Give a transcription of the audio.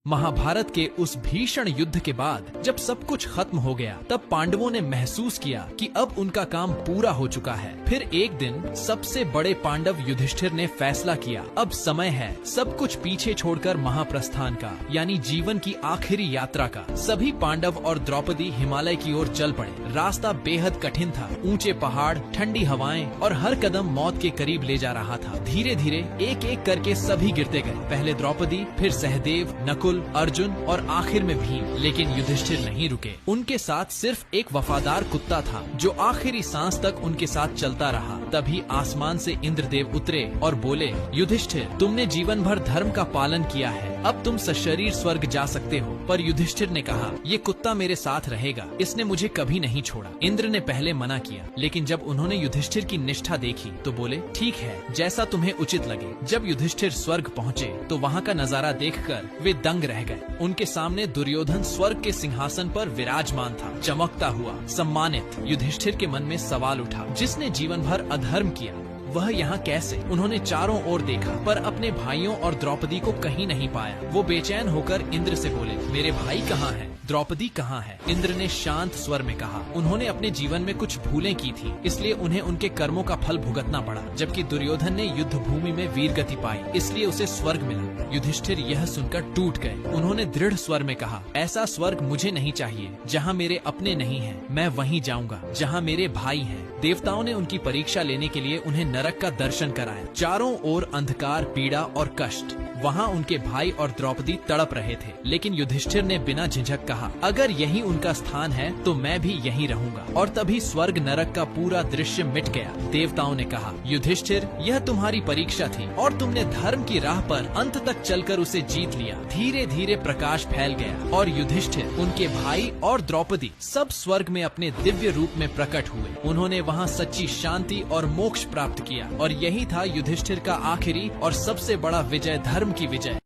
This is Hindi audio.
महाभारत के उस भीषण युद्ध के बाद जब सब कुछ खत्म हो गया, तब पांडवों ने महसूस किया कि अब उनका काम पूरा हो चुका है। फिर एक दिन सबसे बड़े पांडव युधिष्ठिर ने फैसला किया, अब समय है सब कुछ पीछे छोड़कर महाप्रस्थान का, यानी जीवन की आखिरी यात्रा का। सभी पांडव और द्रौपदी हिमालय की ओर चल पड़े। रास्ता बेहद कठिन था, ऊंचे पहाड़, ठंडी हवाएं और हर कदम मौत के करीब ले जा रहा था। धीरे धीरे एक एक करके सभी गिरते गए, पहले द्रौपदी, फिर सहदेव, नकुल, अर्जुन और आखिर में भीम। लेकिन युधिष्ठिर नहीं रुके। उनके साथ सिर्फ एक वफादार कुत्ता था जो आखिरी सांस तक उनके साथ चलता रहा। तभी आसमान से इंद्रदेव उतरे और बोले, युधिष्ठिर, तुमने जीवन भर धर्म का पालन किया है, अब तुम सशरीर स्वर्ग जा सकते हो। पर युधिष्ठिर ने कहा, ये कुत्ता मेरे साथ रहेगा, इसने मुझे कभी नहीं छोड़ा। इंद्र ने पहले मना किया, लेकिन जब उन्होंने युधिष्ठिर की निष्ठा देखी तो बोले, ठीक है, जैसा तुम्हें उचित लगे। जब युधिष्ठिर स्वर्ग पहुँचे तो वहाँ का नजारा देखकर वे दंग रह गए। उनके सामने दुर्योधन स्वर्ग के सिंहासन पर विराजमान था, चमकता हुआ, सम्मानित। युधिष्ठिर के मन में सवाल उठा, जिसने जीवन भर अधर्म किया वह यहाँ कैसे? उन्होंने चारों ओर देखा पर अपने भाइयों और द्रौपदी को कहीं नहीं पाया। वो बेचैन होकर इंद्र से बोले, मेरे भाई कहाँ हैं? द्रौपदी कहाँ है? इंद्र ने शांत स्वर में कहा, उन्होंने अपने जीवन में कुछ भूलें की थी, इसलिए उन्हें उनके कर्मों का फल भुगतना पड़ा। जबकि दुर्योधन ने युद्ध भूमि में वीर गति पाई, इसलिए उसे स्वर्ग मिला। युधिष्ठिर यह सुनकर टूट गए। उन्होंने दृढ़ स्वर में कहा, ऐसा स्वर्ग मुझे नहीं चाहिए। जहाँ मेरे अपने नहीं हैं, मैं वहीं जाऊंगा जहाँ मेरे भाई हैं। देवताओं ने उनकी परीक्षा लेने के लिए उन्हें नरक का दर्शन कराया। चारों ओर अंधकार, पीड़ा और कष्ट। वहाँ उनके भाई और द्रौपदी तड़प रहे थे, लेकिन युधिष्ठिर ने बिना झिझक कहा, अगर यही उनका स्थान है तो मैं भी यहीं रहूंगा। और तभी स्वर्ग नरक का पूरा दृश्य मिट गया। देवताओं ने कहा, युधिष्ठिर, यह तुम्हारी परीक्षा थी और तुमने धर्म की राह पर अंत तक चलकर उसे जीत लिया। धीरे धीरे प्रकाश फैल गया और युधिष्ठिर, उनके भाई और द्रौपदी सब स्वर्ग में अपने दिव्य रूप में प्रकट हुए। उन्होंने वहाँ सच्ची शांति और मोक्ष प्राप्त किया। और यही था युधिष्ठिर का आखिरी और सबसे बड़ा विजय, धर्म की विजय।